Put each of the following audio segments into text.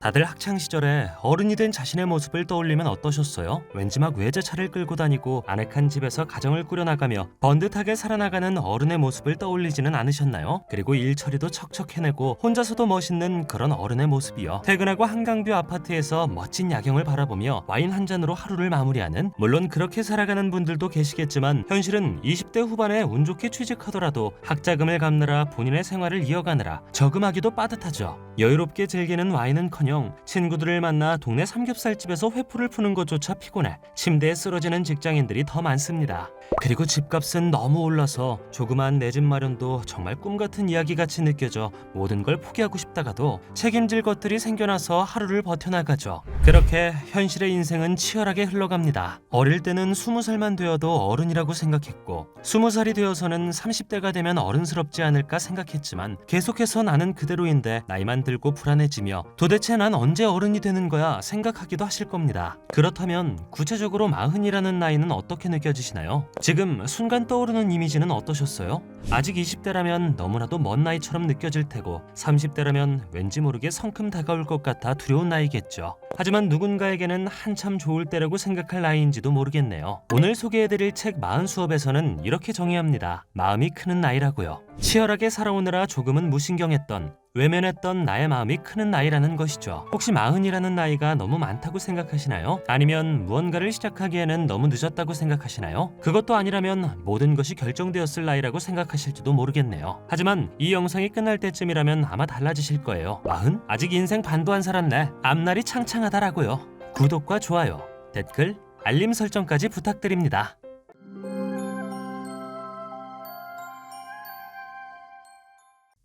다들 학창시절에 어른이 된 자신의 모습을 떠올리면 어떠셨어요? 왠지 막 외제차를 끌고 다니고 아늑한 집에서 가정을 꾸려나가며 번듯하게 살아나가는 어른의 모습을 떠올리지는 않으셨나요? 그리고 일처리도 척척 해내고 혼자서도 멋있는 그런 어른의 모습이요. 퇴근하고 한강뷰 아파트에서 멋진 야경을 바라보며 와인 한 잔으로 하루를 마무리하는, 물론 그렇게 살아가는 분들도 계시겠지만 현실은 20대 후반에 운 좋게 취직하더라도 학자금을 갚느라 본인의 생활을 이어가느라 저금하기도 빠듯하죠. 여유롭게 즐기는 와인은커녕 친구들을 만나 동네 삼겹살집에서 회포를 푸는 것조차 피곤해 침대에 쓰러지는 직장인들이 더 많습니다. 그리고 집값은 너무 올라서 조그만 내 집 마련도 정말 꿈같은 이야기같이 느껴져 모든 걸 포기하고 싶다가도 책임질 것들이 생겨나서 하루를 버텨나가죠. 그렇게 현실의 인생은 치열하게 흘러갑니다. 어릴 때는 20살만 되어도 어른이라고 생각했고 20살이 되어서는 30대가 되면 어른스럽지 않을까 생각했지만 계속해서 나는 그대로인데 나이만 들고 불안해지며 도대체 난 언제 어른이 되는 거야 생각하기도 하실 겁니다. 그렇다면 구체적으로 40이라는 나이는 어떻게 느껴지시나요? 지금 순간 떠오르는 이미지는 어떠셨어요? 아직 20대라면 너무나도 먼 나이처럼 느껴질 테고 30대라면 왠지 모르게 성큼 다가올 것 같아 두려운 나이겠죠. 하지만 누군가에게는 한참 좋을 때라고 생각할 나이인지도 모르겠네요. 오늘 소개해드릴 책 40수업에서는 이렇게 정의합니다. 마음이 크는 나이라고요. 치열하게 살아오느라 조금은 무신경했던, 외면했던 나의 마음이 크는 나이라는 것이죠. 혹시 40이라는 나이가 너무 많다고 생각하시나요? 아니면 무언가를 시작하기에는 너무 늦었다고 생각하시나요? 그것도 아니라면 모든 것이 결정되었을 나이라고 생각하실지도 모르겠네요. 하지만 이 영상이 끝날 때쯤이라면 아마 달라지실 거예요. 40? 아직 인생 반도 안 살았네. 앞날이 창창하다라고요. 구독과 좋아요, 댓글, 알림 설정까지 부탁드립니다.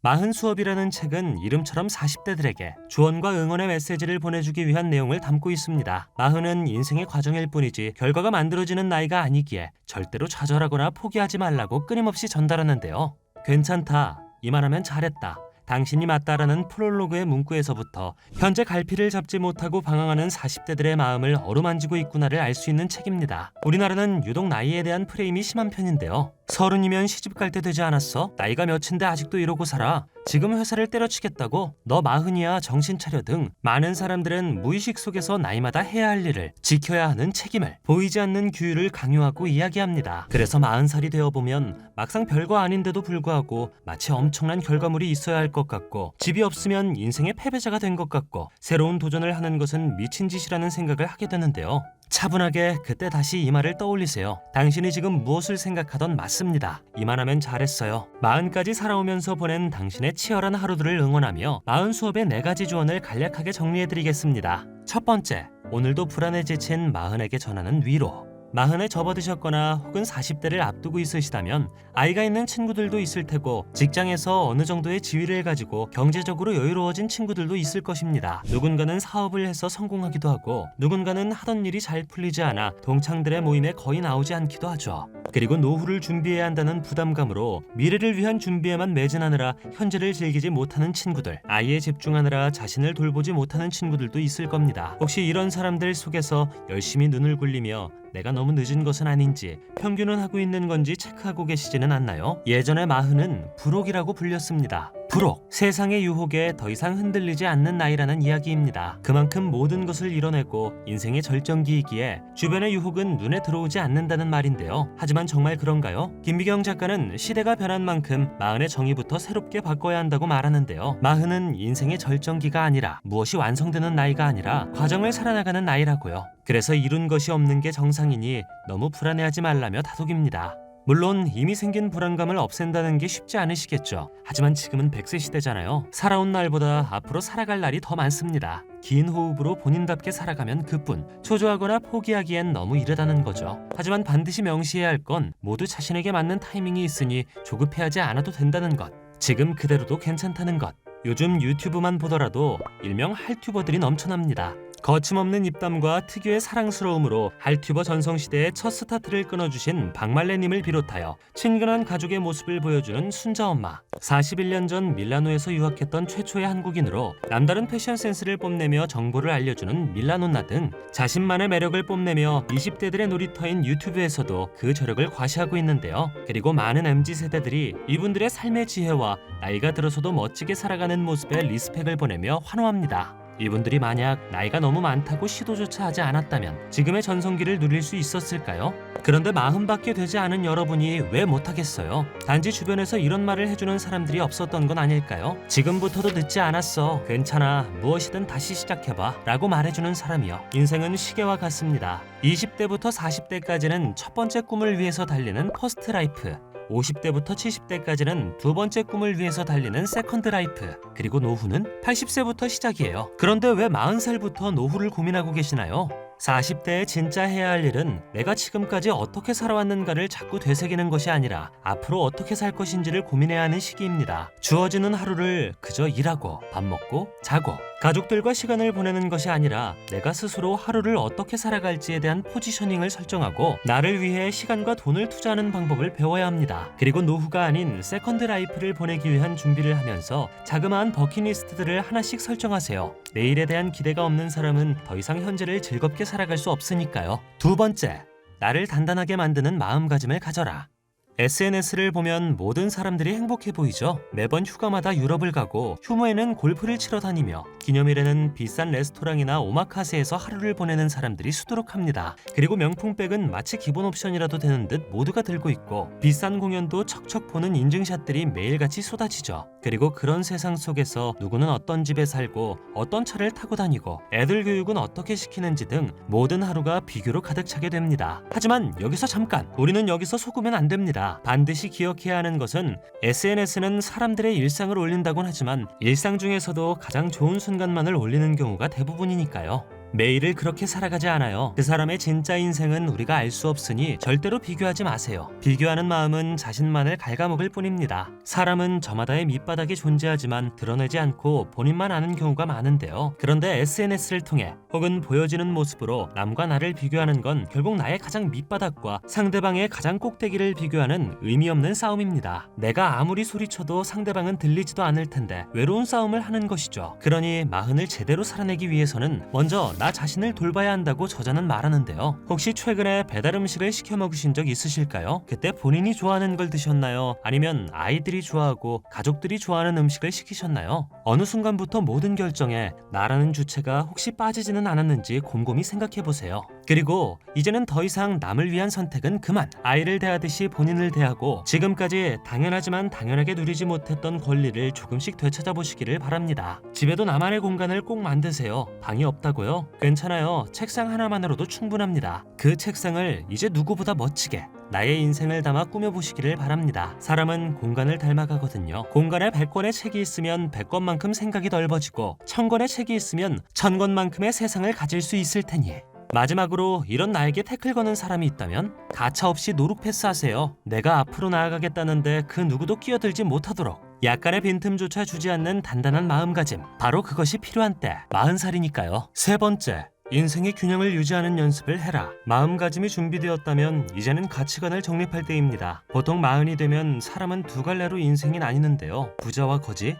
40수업이라는 책은 이름처럼 40대들에게 조언과 응원의 메시지를 보내주기 위한 내용을 담고 있습니다. 40은 인생의 과정일 뿐이지 결과가 만들어지는 나이가 아니기에 절대로 좌절하거나 포기하지 말라고 끊임없이 전달하는데요. 괜찮다, 이만하면 잘했다, 당신이 맞다라는 프롤로그의 문구에서부터 현재 갈피를 잡지 못하고 방황하는 40대들의 마음을 어루만지고 있구나를 알 수 있는 책입니다. 우리나라는 유독 나이에 대한 프레임이 심한 편인데요. 30이면 시집 갈 때 되지 않았어? 나이가 몇인데 아직도 이러고 살아? 지금 회사를 때려치겠다고? 너 40이야, 정신 차려 등 많은 사람들은 무의식 속에서 나이마다 해야 할 일을, 지켜야 하는 책임을, 보이지 않는 규율을 강요하고 이야기합니다. 그래서 40살이 되어보면 막상 별거 아닌데도 불구하고 마치 엄청난 결과물이 있어야 할 것 같고, 집이 없으면 인생의 패배자가 된 것 같고, 새로운 도전을 하는 것은 미친 짓이라는 생각을 하게 되는데요. 차분하게 그때 다시 이 말을 떠올리세요. 당신이 지금 무엇을 생각하던 맞습니다. 이만하면 잘했어요. 40까지 살아오면서 보낸 당신의 치열한 하루들을 응원하며 40수업의 4가지 조언을 간략하게 정리해드리겠습니다. 첫 번째, 오늘도 불안에 지친 40에게 전하는 위로. 40에 접어드셨거나 혹은 40대를 앞두고 있으시다면 아이가 있는 친구들도 있을 테고, 직장에서 어느 정도의 지위를 가지고 경제적으로 여유로워진 친구들도 있을 것입니다. 누군가는 사업을 해서 성공하기도 하고, 누군가는 하던 일이 잘 풀리지 않아 동창들의 모임에 거의 나오지 않기도 하죠. 그리고 노후를 준비해야 한다는 부담감으로 미래를 위한 준비에만 매진하느라 현재를 즐기지 못하는 친구들, 아이에 집중하느라 자신을 돌보지 못하는 친구들도 있을 겁니다. 혹시 이런 사람들 속에서 열심히 눈을 굴리며 내가 너무 늦은 것은 아닌지, 평균은 하고 있는 건지 체크하고 계시지는 않나요? 예전에 40은 불혹이라고 불렸습니다. 불혹, 세상의 유혹에 더 이상 흔들리지 않는 나이라는 이야기입니다. 그만큼 모든 것을 이뤄내고 인생의 절정기이기에 주변의 유혹은 눈에 들어오지 않는다는 말인데요. 하지만 정말 그런가요? 김미경 작가는 시대가 변한 만큼 40의 정의부터 새롭게 바꿔야 한다고 말하는데요. 40은 인생의 절정기가 아니라, 무엇이 완성되는 나이가 아니라 과정을 살아나가는 나이라고요. 그래서 이룬 것이 없는 게 정상이니 너무 불안해하지 말라며 다독입니다. 물론 이미 생긴 불안감을 없앤다는 게 쉽지 않으시겠죠. 하지만 지금은 100세 시대잖아요. 살아온 날보다 앞으로 살아갈 날이 더 많습니다. 긴 호흡으로 본인답게 살아가면 그뿐, 초조하거나 포기하기엔 너무 이르다는 거죠. 하지만 반드시 명시해야 할 건 모두 자신에게 맞는 타이밍이 있으니 조급해하지 않아도 된다는 것, 지금 그대로도 괜찮다는 것. 요즘 유튜브만 보더라도 일명 할튜버들이 넘쳐납니다. 거침없는 입담과 특유의 사랑스러움으로 할튜버 전성시대의 첫 스타트를 끊어주신 박말레님을 비롯하여 친근한 가족의 모습을 보여주는 순자엄마, 41년 전 밀라노에서 유학했던 최초의 한국인으로 남다른 패션 센스를 뽐내며 정보를 알려주는 밀라노나 등 자신만의 매력을 뽐내며 20대들의 놀이터인 유튜브에서도 그 저력을 과시하고 있는데요. 그리고 많은 MZ세대들이 이분들의 삶의 지혜와 나이가 들어서도 멋지게 살아가는 모습에 리스펙을 보내며 환호합니다. 이분들이 만약 나이가 너무 많다고 시도조차 하지 않았다면 지금의 전성기를 누릴 수 있었을까요? 그런데 40밖에 되지 않은 여러분이 왜 못하겠어요? 단지 주변에서 이런 말을 해주는 사람들이 없었던 건 아닐까요? 지금부터도 늦지 않았어. 괜찮아. 무엇이든 다시 시작해봐. 라고 말해주는 사람이요. 인생은 시계와 같습니다. 20대부터 40대까지는 첫 번째 꿈을 위해서 달리는 퍼스트 라이프. 50대부터 70대까지는 두 번째 꿈을 위해서 달리는 세컨드 라이프. 그리고 노후는 80세부터 시작이에요. 그런데 왜 40살부터 노후를 고민하고 계시나요? 40대에 진짜 해야 할 일은 내가 지금까지 어떻게 살아왔는가를 자꾸 되새기는 것이 아니라 앞으로 어떻게 살 것인지를 고민해야 하는 시기입니다. 주어지는 하루를 그저 일하고 밥 먹고 자고 가족들과 시간을 보내는 것이 아니라 내가 스스로 하루를 어떻게 살아갈지에 대한 포지셔닝을 설정하고 나를 위해 시간과 돈을 투자하는 방법을 배워야 합니다. 그리고 노후가 아닌 세컨드 라이프를 보내기 위한 준비를 하면서 자그마한 버킷리스트들을 하나씩 설정하세요. 내일에 대한 기대가 없는 사람은 더 이상 현재를 즐겁게 살아갈 수 없으니까요. 두 번째, 나를 단단하게 만드는 마음가짐을 가져라. SNS를 보면 모든 사람들이 행복해 보이죠. 매번 휴가마다 유럽을 가고 휴무에는 골프를 치러 다니며 기념일에는 비싼 레스토랑이나 오마카세에서 하루를 보내는 사람들이 수두룩합니다. 그리고 명품백은 마치 기본 옵션이라도 되는 듯 모두가 들고 있고 비싼 공연도 척척 보는 인증샷들이 매일같이 쏟아지죠. 그리고 그런 세상 속에서 누구는 어떤 집에 살고 어떤 차를 타고 다니고 애들 교육은 어떻게 시키는지 등 모든 하루가 비교로 가득 차게 됩니다. 하지만 여기서 잠깐, 우리는 여기서 속으면 안 됩니다. 반드시 기억해야 하는 것은 SNS는 사람들의 일상을 올린다곤 하지만 일상 중에서도 가장 좋은 순간만을 올리는 경우가 대부분이니까요. 매일을 그렇게 살아가지 않아요. 그 사람의 진짜 인생은 우리가 알 수 없으니 절대로 비교하지 마세요. 비교하는 마음은 자신만을 갉아먹을 뿐입니다. 사람은 저마다의 밑바닥이 존재하지만 드러내지 않고 본인만 아는 경우가 많은데요. 그런데 SNS를 통해 혹은 보여지는 모습으로 남과 나를 비교하는 건 결국 나의 가장 밑바닥과 상대방의 가장 꼭대기를 비교하는 의미 없는 싸움입니다. 내가 아무리 소리쳐도 상대방은 들리지도 않을 텐데 외로운 싸움을 하는 것이죠. 그러니 마흔을 제대로 살아내기 위해서는 먼저 나 자신을 돌봐야 한다고 저자는 말하는데요. 혹시 최근에 배달 음식을 시켜 먹으신 적 있으실까요? 그때 본인이 좋아하는 걸 드셨나요? 아니면 아이들이 좋아하고 가족들이 좋아하는 음식을 시키셨나요? 어느 순간부터 모든 결정에 나라는 주체가 혹시 빠지지는 않았는지 곰곰이 생각해보세요. 그리고 이제는 더 이상 남을 위한 선택은 그만. 아이를 대하듯이 본인을 대하고 지금까지 당연하지만 당연하게 누리지 못했던 권리를 조금씩 되찾아보시기를 바랍니다. 집에도 나만의 공간을 꼭 만드세요. 방이 없다고요? 괜찮아요. 책상 하나만으로도 충분합니다. 그 책상을 이제 누구보다 멋지게 나의 인생을 담아 꾸며보시기를 바랍니다. 사람은 공간을 닮아가거든요. 공간에 100권의 책이 있으면 100권만큼 생각이 넓어지고 1000권의 책이 있으면 1000권만큼의 세상을 가질 수 있을 테니. 마지막으로 이런 나에게 태클 거는 사람이 있다면 가차없이 노룩 패스하세요. 내가 앞으로 나아가겠다는데 그 누구도 끼어들지 못하도록 약간의 빈틈조차 주지 않는 단단한 마음가짐, 바로 그것이 필요한 때 40살이니까요. 세 번째, 인생의 균형을 유지하는 연습을 해라. 마음가짐이 준비되었다면 이제는 가치관을 정립할 때입니다. 보통 40이 되면 사람은 두 갈래로 인생이 나뉘는데요. 부자와 거지,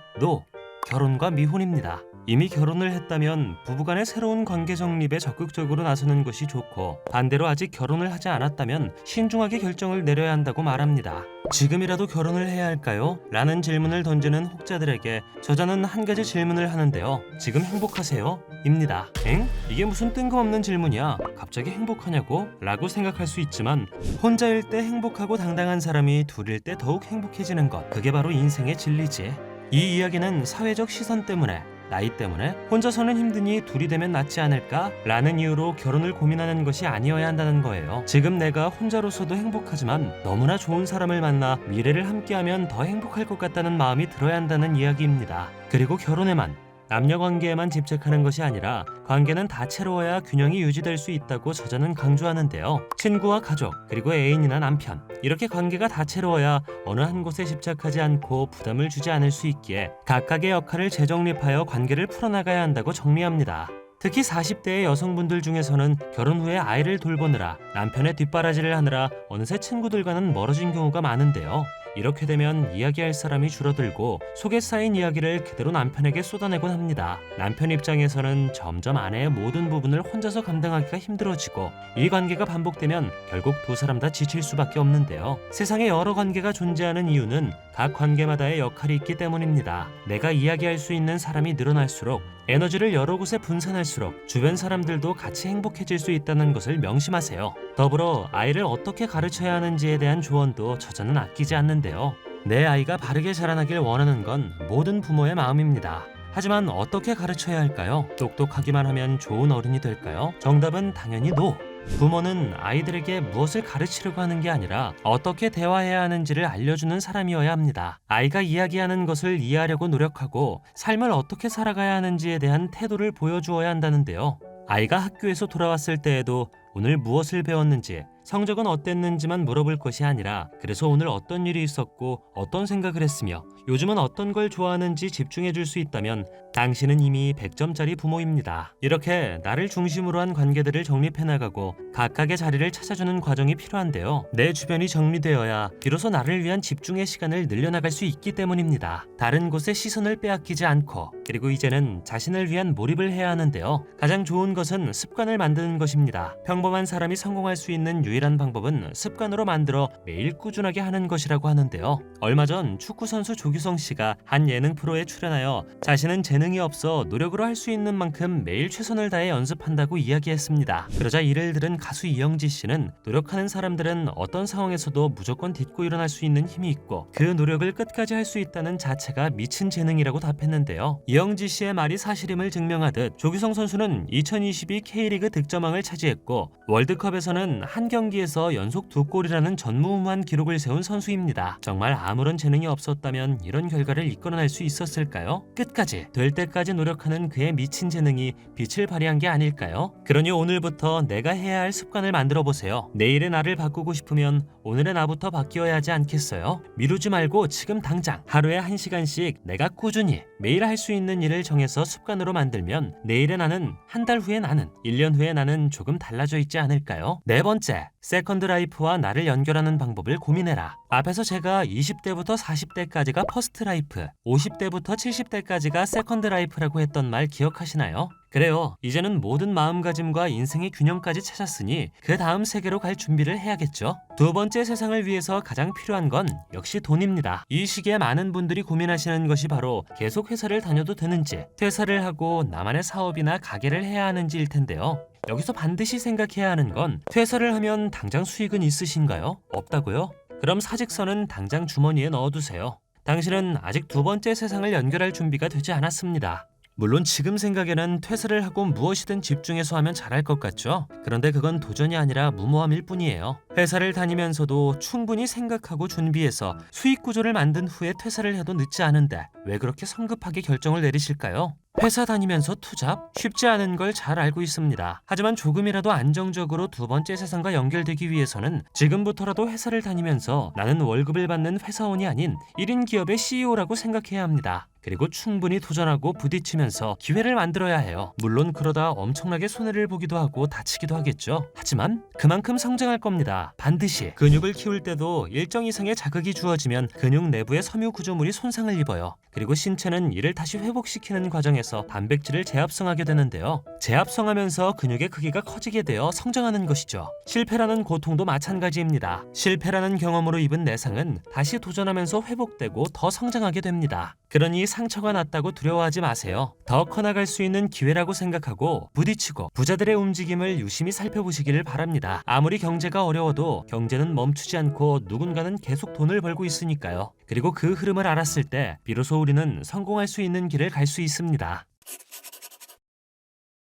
결혼과 미혼입니다. 이미 결혼을 했다면 부부간의 새로운 관계 정립에 적극적으로 나서는 것이 좋고, 반대로 아직 결혼을 하지 않았다면 신중하게 결정을 내려야 한다고 말합니다. 지금이라도 결혼을 해야 할까요? 라는 질문을 던지는 혹자들에게 저자는 한 가지 질문을 하는데요. 지금 행복하세요? 입니다. 엥? 이게 무슨 뜬금없는 질문이야? 갑자기 행복하냐고? 라고 생각할 수 있지만 혼자일 때 행복하고 당당한 사람이 둘일 때 더욱 행복해지는 것, 그게 바로 인생의 진리지. 이 이야기는 사회적 시선 때문에, 나이 때문에 혼자서는 힘드니 둘이 되면 낫지 않을까? 라는 이유로 결혼을 고민하는 것이 아니어야 한다는 거예요. 지금 내가 혼자로서도 행복하지만 너무나 좋은 사람을 만나 미래를 함께하면 더 행복할 것 같다는 마음이 들어야 한다는 이야기입니다. 그리고 결혼에만, 남녀관계에만 집착하는 것이 아니라 관계는 다채로워야 균형이 유지될 수 있다고 저자는 강조하는데요. 친구와 가족, 그리고 애인이나 남편, 이렇게 관계가 다채로워야 어느 한 곳에 집착하지 않고 부담을 주지 않을 수 있기에 각각의 역할을 재정립하여 관계를 풀어나가야 한다고 정리합니다. 특히 40대의 여성분들 중에서는 결혼 후에 아이를 돌보느라, 남편의 뒷바라지를 하느라 어느새 친구들과는 멀어진 경우가 많은데요. 이렇게 되면 이야기할 사람이 줄어들고 속에 쌓인 이야기를 그대로 남편에게 쏟아내곤 합니다. 남편 입장에서는 점점 아내의 모든 부분을 혼자서 감당하기가 힘들어지고 이 관계가 반복되면 결국 두 사람 다 지칠 수밖에 없는데요. 세상에 여러 관계가 존재하는 이유는 각 관계마다의 역할이 있기 때문입니다. 내가 이야기할 수 있는 사람이 늘어날수록 에너지를 여러 곳에 분산할수록 주변 사람들도 같이 행복해질 수 있다는 것을 명심하세요. 더불어 아이를 어떻게 가르쳐야 하는지에 대한 조언도 저자는 아끼지 않는데요. 내 아이가 바르게 자라나길 원하는 건 모든 부모의 마음입니다. 하지만 어떻게 가르쳐야 할까요? 똑똑하기만 하면 좋은 어른이 될까요? 정답은 당연히 NO! 부모는 아이들에게 무엇을 가르치려고 하는 게 아니라 어떻게 대화해야 하는지를 알려주는 사람이어야 합니다. 아이가 이야기하는 것을 이해하려고 노력하고 삶을 어떻게 살아가야 하는지에 대한 태도를 보여주어야 한다는데요. 아이가 학교에서 돌아왔을 때에도 오늘 무엇을 배웠는지, 성적은 어땠는지만 물어볼 것이 아니라 그래서 오늘 어떤 일이 있었고 어떤 생각을 했으며 요즘은 어떤 걸 좋아하는지 집중해 줄 수 있다면 당신은 이미 100점짜리 부모입니다. 이렇게 나를 중심으로 한 관계들을 정립해 나가고 각각의 자리를 찾아주는 과정이 필요한데요. 내 주변이 정리되어야 비로소 나를 위한 집중의 시간을 늘려나갈 수 있기 때문입니다. 다른 곳에 시선을 빼앗기지 않고 그리고 이제는 자신을 위한 몰입을 해야 하는데요. 가장 좋은 것은 습관을 만드는 것입니다. 평범한 사람이 성공할 수 있는 유일한 방법은 습관으로 만들어 매일 꾸준하게 하는 것이라고 하는데요. 얼마 전 축구선수 조규성 씨가 한 예능 프로에 출연하여 자신은 재능이 없어 노력으로 할 수 있는 만큼 매일 최선을 다해 연습한다고 이야기했습니다. 그러자 이를 들은 가수 이영지 씨는 노력하는 사람들은 어떤 상황에서도 무조건 딛고 일어날 수 있는 힘이 있고 그 노력을 끝까지 할 수 있다는 자체가 미친 재능이라고 답했는데요. 이영지 씨의 말이 사실임을 증명하듯 조규성 선수는 2022 K리그 득점왕을 차지했고 월드컵에서는 한 경기에서 연속 2골이라는 전무후무한 기록을 세운 선수입니다. 정말 아무런 재능이 없었다면 이런 결과를 이끌어낼 수 있었을까요? 끝까지 될 때까지 노력하는 그의 미친 재능이 빛을 발휘한 게 아닐까요? 그러니 오늘부터 내가 해야 할 습관을 만들어 보세요. 내일의 나를 바꾸고 싶으면 오늘의 나부터 바뀌어야 하지 않겠어요? 미루지 말고 지금 당장 하루에 1시간씩 내가 꾸준히 매일 할 수 있는 일을 정해서 습관으로 만들면 내일의 나는, 한 달 후의 나는, 1년 후의 나는 조금 달라져 있지 않을까요? 네 번째, 세컨드 라이프와 나를 연결하는 방법을 고민해라. 앞에서 제가 20대부터 40대까지가 퍼스트 라이프, 50대부터 70대까지가 세컨드 라이프라고 했던 말 기억하시나요? 그래요. 이제는 모든 마음가짐과 인생의 균형까지 찾았으니 그 다음 세계로 갈 준비를 해야겠죠. 두 번째, 세상을 위해서 가장 필요한 건 역시 돈입니다. 이 시기에 많은 분들이 고민하시는 것이 바로 계속 회사를 다녀도 되는지, 퇴사를 하고 나만의 사업이나 가게를 해야 하는지일 텐데요. 여기서 반드시 생각해야 하는 건 퇴사를 하면 당장 수익은 있으신가요? 없다고요? 그럼 사직서는 당장 주머니에 넣어두세요. 당신은 아직 두 번째 세상을 연결할 준비가 되지 않았습니다. 물론 지금 생각에는 퇴사를 하고 무엇이든 집중해서 하면 잘할 것 같죠? 그런데 그건 도전이 아니라 무모함일 뿐이에요. 회사를 다니면서도 충분히 생각하고 준비해서 수익 구조를 만든 후에 퇴사를 해도 늦지 않은데 왜 그렇게 성급하게 결정을 내리실까요? 회사 다니면서 투잡? 쉽지 않은 걸 잘 알고 있습니다. 하지만 조금이라도 안정적으로 두 번째 세상과 연결되기 위해서는 지금부터라도 회사를 다니면서 나는 월급을 받는 회사원이 아닌 1인 기업의 CEO라고 생각해야 합니다. 그리고 충분히 도전하고 부딪히면서 기회를 만들어야 해요. 물론 그러다 엄청나게 손해를 보기도 하고 다치기도 하겠죠. 하지만 그만큼 성장할 겁니다. 반드시. 근육을 키울 때도 일정 이상의 자극이 주어지면 근육 내부의 섬유 구조물이 손상을 입어요. 그리고 신체는 이를 다시 회복시키는 과정에서 단백질을 재합성하게 되는데요. 재합성하면서 근육의 크기가 커지게 되어 성장하는 것이죠. 실패라는 고통도 마찬가지입니다. 실패라는 경험으로 입은 내상은 다시 도전하면서 회복되고 더 성장하게 됩니다. 그러니 상처가 났다고 두려워하지 마세요. 더 커나갈 수 있는 기회라고 생각하고 부딪히고 부자들의 움직임을 유심히 살펴보시기를 바랍니다. 아무리 경제가 어려워도 경제는 멈추지 않고 누군가는 계속 돈을 벌고 있으니까요. 그리고 그 흐름을 알았을 때 비로소 우리는 성공할 수 있는 길을 갈 수 있습니다.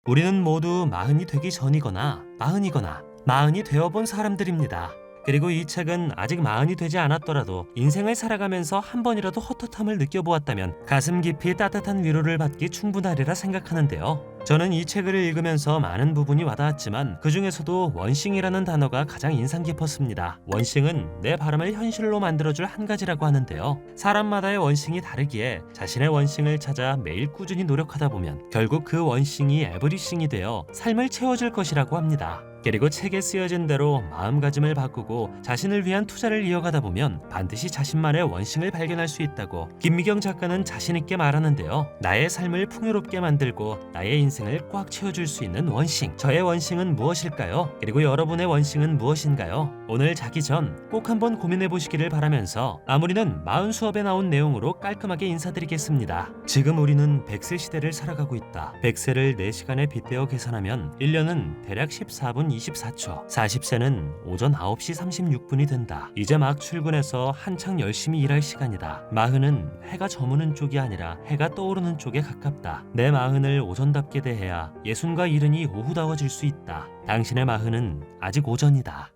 우리는 모두 마흔이 되기 전이거나 마흔이 되어본 사람들입니다. 그리고 이 책은 아직 마흔이 되지 않았더라도 인생을 살아가면서 한 번이라도 헛헛함을 느껴보았다면 가슴 깊이 따뜻한 위로를 받기 충분하리라 생각하는데요. 저는 이 책을 읽으면서 많은 부분이 와닿았지만 그 중에서도 원싱이라는 단어가 가장 인상 깊었습니다. 원싱은 내 바람을 현실로 만들어줄 한 가지라고 하는데요. 사람마다의 원싱이 다르기에 자신의 원싱을 찾아 매일 꾸준히 노력하다 보면 결국 그 원싱이 에브리싱이 되어 삶을 채워줄 것이라고 합니다. 그리고 책에 쓰여진 대로 마음가짐을 바꾸고 자신을 위한 투자를 이어가다 보면 반드시 자신만의 원싱을 발견할 수 있다고 김미경 작가는 자신 있게 말하는데요. 나의 삶을 풍요롭게 만들고 나의 인생을 꽉 채워줄 수 있는 원싱. 저의 원싱은 무엇일까요? 그리고 여러분의 원싱은 무엇인가요? 오늘 자기 전 꼭 한번 고민해 보시기를 바라면서 마무리는 마흔 수업에 나온 내용으로 깔끔하게 인사드리겠습니다. 지금 우리는 100세 시대를 살아가고 있다. 100세를 4시간에 빗대어 계산하면 1년은 대략 14분 24초. 40세는 오전 9시 36분이 된다. 이제 막 출근해서 한창 열심히 일할 시간이다. 마흔은 해가 저무는 쪽이 아니라 해가 떠오르는 쪽에 가깝다. 내 마흔을 오전답게 대해야 예순과 일흔이 오후다워질 수 있다. 당신의 마흔은 아직 오전이다.